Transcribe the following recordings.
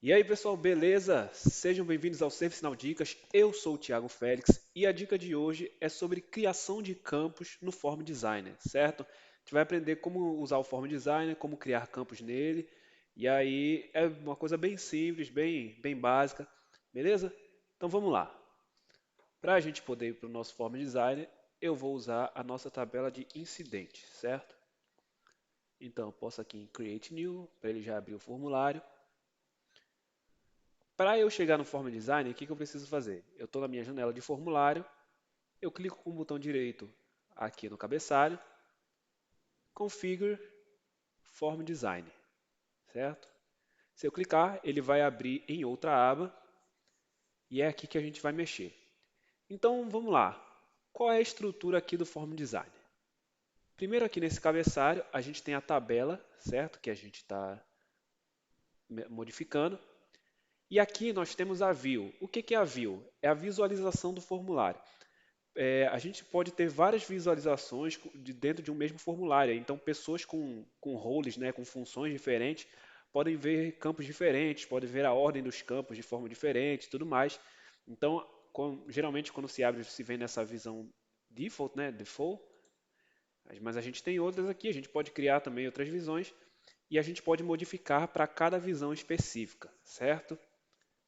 E aí pessoal, beleza? Sejam bem-vindos ao ServiceNow Dicas. Eu sou o Thiago Félix e a dica de hoje é sobre criação de campos no Form Designer, certo? A gente vai aprender como usar o Form Designer, como criar campos nele. E aí é uma coisa bem simples, bem básica, beleza? Então vamos lá. Para a gente poder ir para o nosso Form Designer, eu vou usar a nossa tabela de incidentes, certo? Então eu posso aqui em Create New, para ele já abrir o formulário. Para eu chegar no Form Designer, o que eu preciso fazer? Eu estou na minha janela de formulário, eu clico com o botão direito aqui no cabeçalho, Configure Form Design, certo? Se eu clicar, ele vai abrir em outra aba e é aqui que a gente vai mexer. Então vamos lá. Qual é a estrutura aqui do Form Design? Primeiro aqui nesse cabeçalho a gente tem a tabela, certo? Que a gente está modificando. E aqui nós temos a View. O que é a View? É a visualização do formulário. A gente pode ter várias visualizações dentro de um mesmo formulário. Então, pessoas com roles, né, com funções diferentes, podem ver campos diferentes, podem ver a ordem dos campos de forma diferente, tudo mais. Então, geralmente, quando se abre, se vê nessa visão default, né, default, mas a gente tem outras aqui, a gente pode criar também outras visões e a gente pode modificar para cada visão específica, certo?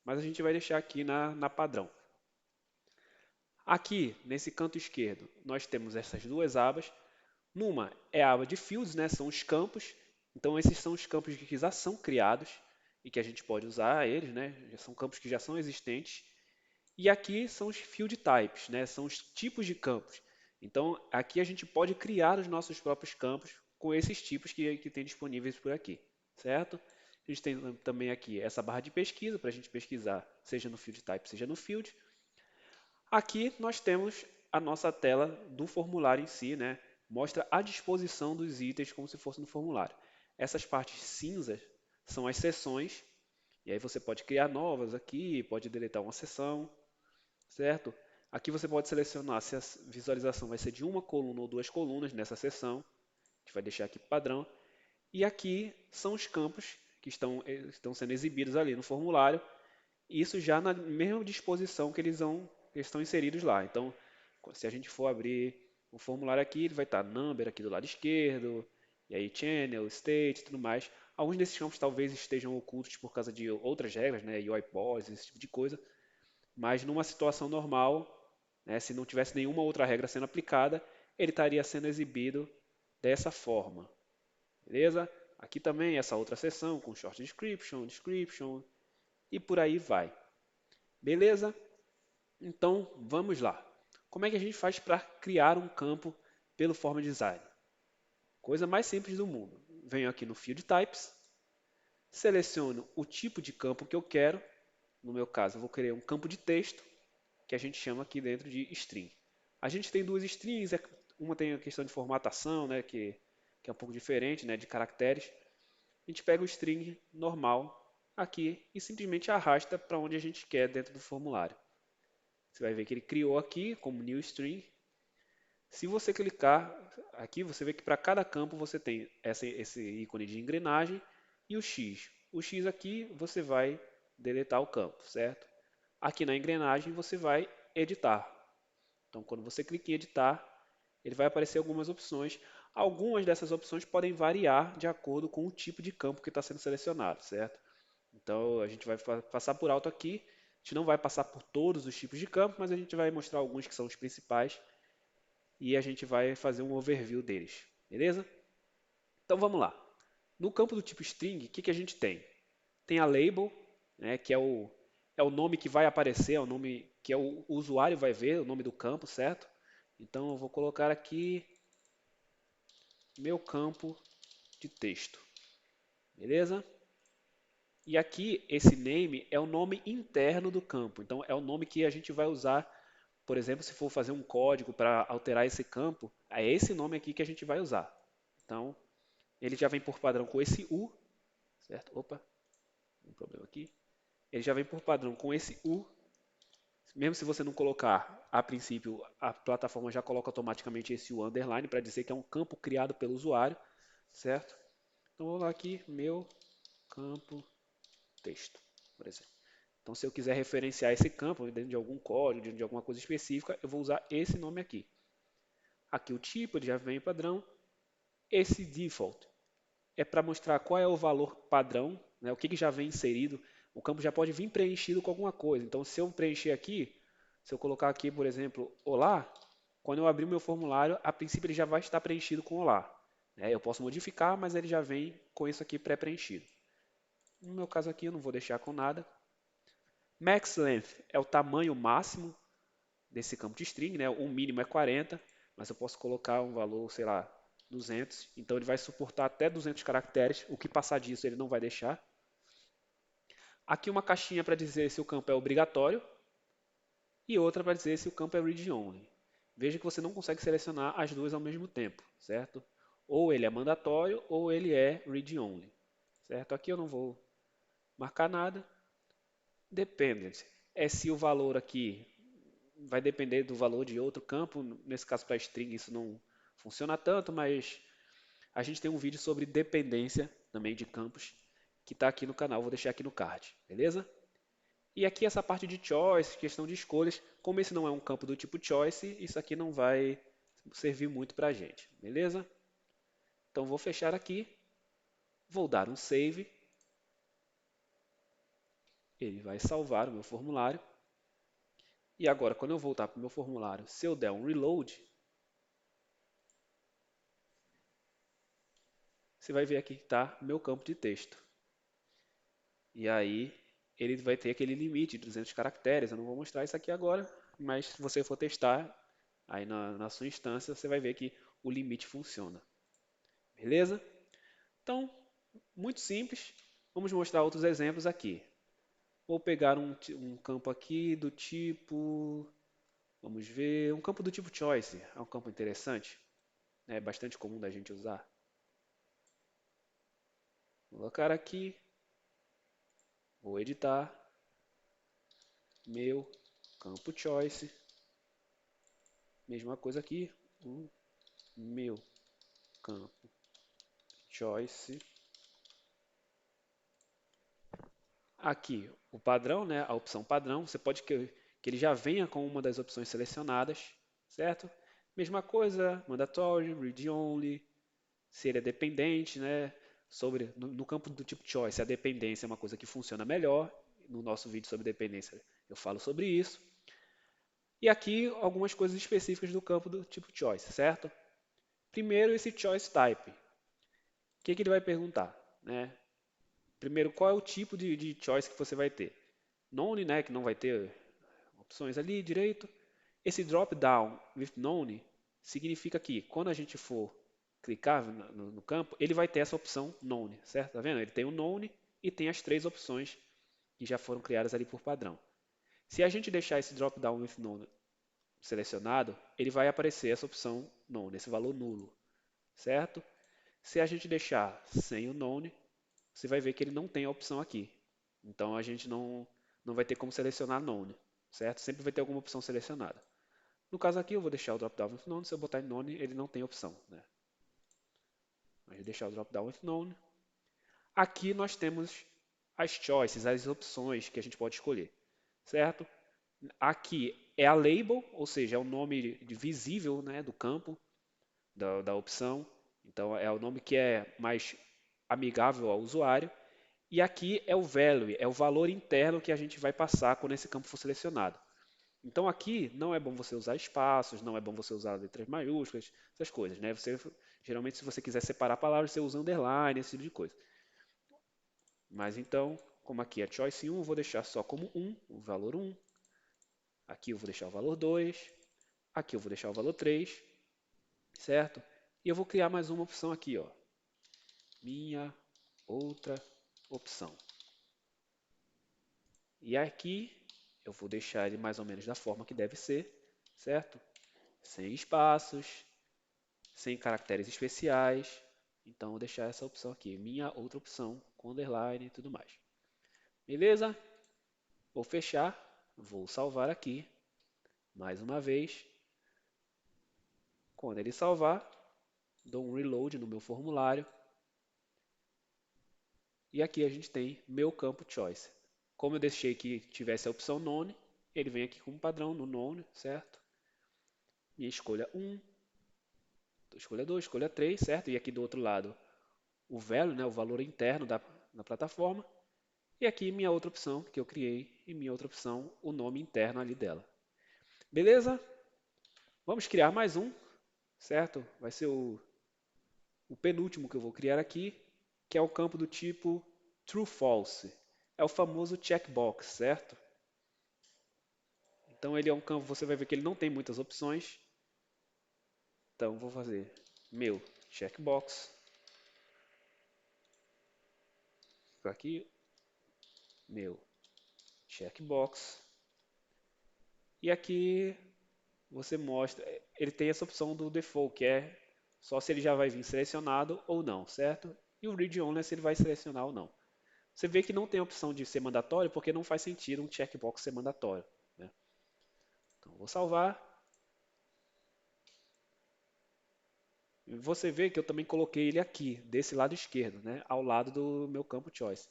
Mas a gente vai deixar aqui na padrão. Aqui, nesse canto esquerdo, nós temos essas duas abas. Numa é a aba de fields, né? São os campos. Então, esses são os campos que já são criados e que a gente pode usar eles, né? Já são campos que já são existentes. E aqui são os field types, né? São os tipos de campos. Então, aqui a gente pode criar os nossos próprios campos com esses tipos que tem disponíveis por aqui, certo? A gente tem também aqui essa barra de pesquisa para a gente pesquisar, seja no field type, seja no field. Aqui nós temos a nossa tela do formulário em si, né? Mostra a disposição dos itens como se fosse no formulário. Essas partes cinzas são as seções, e aí você pode criar novas aqui, pode deletar uma seção, certo? Aqui você pode selecionar se a visualização vai ser de uma coluna ou duas colunas nessa seção. A gente vai deixar aqui padrão. E aqui são os campos que estão sendo exibidos ali no formulário, isso já na mesma disposição que eles estão inseridos lá. Então, se a gente for abrir o formulário aqui, ele vai estar number aqui do lado esquerdo, e aí channel, state e tudo mais. Alguns desses campos talvez estejam ocultos por causa de outras regras, né, UI policies, esse tipo de coisa, mas numa situação normal, né, se não tivesse nenhuma outra regra sendo aplicada, ele estaria sendo exibido dessa forma, beleza? Aqui também essa outra seção com short description e por aí vai. Beleza? Então, vamos lá. Como é que a gente faz para criar um campo pelo Form Design? Coisa mais simples do mundo. Venho aqui no Field Types, seleciono o tipo de campo que eu quero. No meu caso, eu vou criar um campo de texto, que a gente chama aqui dentro de string. A gente tem duas strings, uma tem a questão de formatação, né, que é um pouco diferente, né, de caracteres. A gente pega o string normal aqui e simplesmente arrasta para onde a gente quer dentro do formulário. Você vai ver que ele criou aqui como new string. Se você clicar aqui, você vê que para cada campo você tem esse ícone de engrenagem e o X. O X aqui você vai deletar o campo, certo? Aqui na engrenagem você vai editar. Então, quando você clica em editar, ele vai aparecer algumas opções. Algumas dessas opções podem variar de acordo com o tipo de campo que está sendo selecionado, certo? Então, a gente vai passar por alto aqui. A gente não vai passar por todos os tipos de campo, mas a gente vai mostrar alguns que são os principais e a gente vai fazer um overview deles, beleza? Então vamos lá. No campo do tipo string, o que a gente tem? Tem a label, né, que é o nome que vai aparecer, é o nome que o usuário vai ver, o nome do campo, certo? Então eu vou colocar aqui meu campo de texto, beleza? E aqui esse name é o nome interno do campo, então é o nome que a gente vai usar, por exemplo, se for fazer um código para alterar esse campo, é esse nome aqui que a gente vai usar. Então, ele já vem por padrão com esse U, certo? Opa, um problema aqui. Ele já vem por padrão com esse U. Mesmo se você não colocar, a princípio, a plataforma já coloca automaticamente esse U underline para dizer que é um campo criado pelo usuário, certo? Então vou lá aqui, meu campo texto. por exemplo. Então, se eu quiser referenciar esse campo dentro de algum código, dentro de alguma coisa específica, eu vou usar esse nome aqui. Aqui o tipo, ele já vem padrão. Esse default é para mostrar qual é o valor padrão, né, o que já vem inserido. O campo já pode vir preenchido com alguma coisa. Então, se eu preencher aqui, se eu colocar aqui, por exemplo, olá, quando eu abrir o meu formulário, a princípio ele já vai estar preenchido com olá. Eu posso modificar, mas ele já vem com isso aqui pré-preenchido. No meu caso aqui, eu não vou deixar com nada. Max length é o tamanho máximo desse campo de string, né? O mínimo é 40, mas eu posso colocar um valor, sei lá, 200. Então ele vai suportar até 200 caracteres. O que passar disso ele não vai deixar. Aqui uma caixinha para dizer se o campo é obrigatório e outra para dizer se o campo é read-only. Veja que você não consegue selecionar as duas ao mesmo tempo, certo? Ou ele é mandatório ou ele é read-only, certo? Aqui eu não vou marcar nada. Dependent é se o valor aqui vai depender do valor de outro campo. Nesse caso, para string, isso não funciona tanto, mas a gente tem um vídeo sobre dependência também de campos que está aqui no canal. Vou deixar aqui no card, beleza? E aqui essa parte de choice, questão de escolhas, como esse não é um campo do tipo choice, isso aqui não vai servir muito para a gente, beleza? Então vou fechar aqui, vou dar um save, ele vai salvar o meu formulário. E agora, quando eu voltar para o meu formulário, se eu der um reload, você vai ver aqui que está meu campo de texto. E aí ele vai ter aquele limite de 200 caracteres. Eu não vou mostrar isso aqui agora, mas se você for testar aí na sua instância, você vai ver que o limite funciona. Beleza? Então, muito simples. Vamos mostrar outros exemplos aqui. Vou pegar um campo aqui do tipo, vamos ver, um campo do tipo choice. É um campo interessante, é bastante comum da gente usar. Vou colocar aqui, vou editar, meu campo choice, mesma coisa aqui, o meu campo choice. Aqui o padrão, né, a opção padrão, você pode que ele já venha com uma das opções selecionadas, certo? Mesma coisa, mandatory, read only, se ele é dependente, né? No campo do tipo choice, a dependência é uma coisa que funciona melhor. No nosso vídeo sobre dependência eu falo sobre isso. E aqui algumas coisas específicas do campo do tipo choice, certo? Primeiro, esse choice type. O que ele vai perguntar? Né? Primeiro, qual é o tipo de choice que você vai ter? None, né, que não vai ter opções ali direito. Esse drop down with none significa que quando a gente for clicar no campo, ele vai ter essa opção none, certo? Tá vendo? Ele tem o none e tem as três opções que já foram criadas ali por padrão. Se a gente deixar esse drop down with none selecionado, ele vai aparecer essa opção none, esse valor nulo, certo? Se a gente deixar sem o none, você vai ver que ele não tem a opção aqui. Então a gente não vai ter como selecionar none, certo? Sempre vai ter alguma opção selecionada. No caso aqui, eu vou deixar o drop-down with none. Se eu botar em none, ele não tem opção, né? Mas eu deixar o drop-down with none. Aqui nós temos as choices, as opções que a gente pode escolher, certo? Aqui é a label, ou seja, é o nome visível, né, do campo, da opção. Então é o nome que é mais amigável ao usuário. E aqui é o value, é o valor interno que a gente vai passar quando esse campo for selecionado. Então aqui não é bom você usar espaços, não é bom você usar letras maiúsculas, essas coisas, né? Geralmente, se você quiser separar palavras, você usa underline, esse tipo de coisa. Mas então, como aqui é choice 1, eu vou deixar só como 1, o valor 1. Aqui eu vou deixar o valor 2. Aqui eu vou deixar o valor 3, certo? E eu vou criar mais uma opção aqui, ó. Minha outra opção. E aqui eu vou deixar ele mais ou menos da forma que deve ser, certo? Sem espaços, sem caracteres especiais. Então, vou deixar essa opção aqui, minha outra opção, com underline e tudo mais. Beleza? Vou fechar, vou salvar aqui, mais uma vez. Quando ele salvar, dou um reload no meu formulário. E aqui a gente tem meu campo choice. Como eu deixei que tivesse a opção none, ele vem aqui como padrão no none, certo? E escolha 1, escolha 2, escolha 3, certo? E aqui do outro lado o value, né, o valor interno da plataforma. E aqui minha outra opção que eu criei e minha outra opção, o nome interno ali dela. Beleza? Vamos criar mais um, certo? Vai ser o penúltimo que eu vou criar aqui, que é o campo do tipo true false. É o famoso checkbox, certo? Então ele é um campo, você vai ver que ele não tem muitas opções. Então vou fazer meu checkbox. Aqui, meu checkbox. E aqui você mostra, ele tem essa opção do default, que é só se ele já vai vir selecionado ou não, certo? E o read only é se ele vai selecionar ou não. Você vê que não tem a opção de ser mandatório porque não faz sentido um checkbox ser mandatório, né? Então vou salvar. E você vê que eu também coloquei ele aqui, desse lado esquerdo, né? Ao lado do meu campo choice.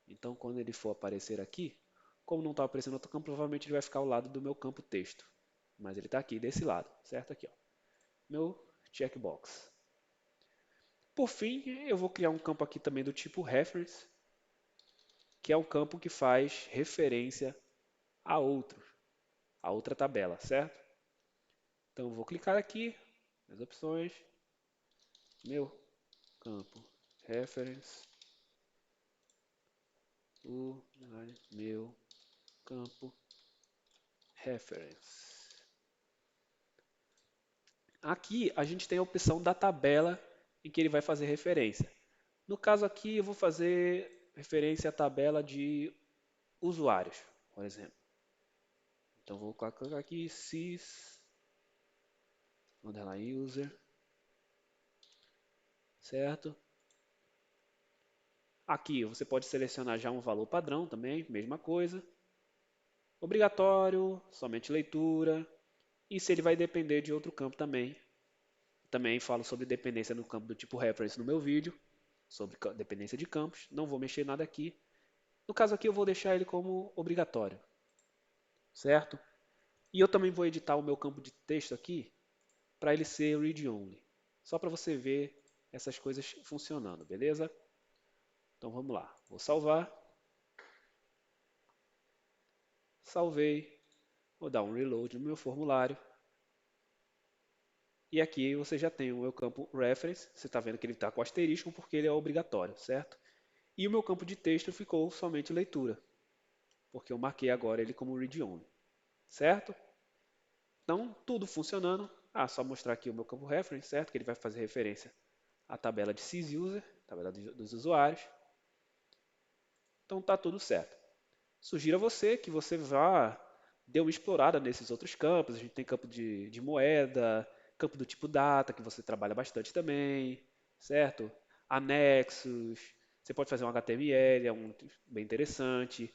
Então quando ele for aparecer aqui, como não está aparecendo outro campo, provavelmente ele vai ficar ao lado do meu campo texto. Mas ele está aqui, desse lado, certo? Aqui, ó. Meu checkbox. Por fim, eu vou criar um campo aqui também do tipo reference, que é um campo que faz referência a outra tabela, certo? Então eu vou clicar aqui, nas opções, meu campo reference, meu campo reference. Aqui a gente tem a opção da tabela em que ele vai fazer referência. No caso aqui eu vou fazer referência à tabela de usuários, por exemplo. Então vou colocar aqui sys underline user, certo? Aqui você pode selecionar já um valor padrão também, mesma coisa. Obrigatório, somente leitura. E se ele vai depender de outro campo também. Também falo sobre dependência no campo do tipo reference no meu vídeo, sobre dependência de campos. Não vou mexer nada aqui. No caso aqui eu vou deixar ele como obrigatório, certo? E eu também vou editar o meu campo de texto aqui para ele ser read only. Só para você ver essas coisas funcionando, beleza? Então vamos lá. Vou salvar. Salvei. Vou dar um reload no meu formulário. E aqui você já tem o meu campo reference. Você está vendo que ele está com asterisco porque ele é obrigatório, certo? E o meu campo de texto ficou somente leitura, porque eu marquei agora ele como read only, certo? Então, tudo funcionando. Só mostrar aqui o meu campo reference, certo? Que ele vai fazer referência à tabela de sysuser, tabela dos usuários. Então, tá tudo certo. Sugiro a você que você vá dê uma explorada nesses outros campos. A gente tem campo de moeda, campo do tipo data, que você trabalha bastante também, certo? Anexos, você pode fazer um HTML, é um bem interessante.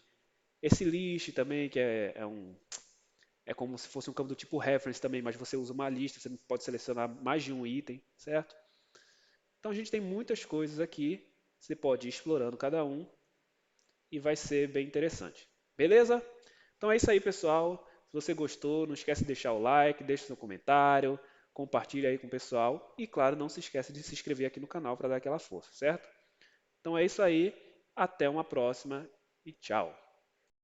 Esse list também, que é como se fosse um campo do tipo reference também, mas você usa uma lista, você pode selecionar mais de um item, certo? Então a gente tem muitas coisas aqui, você pode ir explorando cada um e vai ser bem interessante. Beleza? Então é isso aí, pessoal. Se você gostou, não esquece de deixar o like, deixe seu comentário, compartilhe aí com o pessoal e, claro, não se esqueça de se inscrever aqui no canal para dar aquela força, certo? Então é isso aí, até uma próxima e tchau.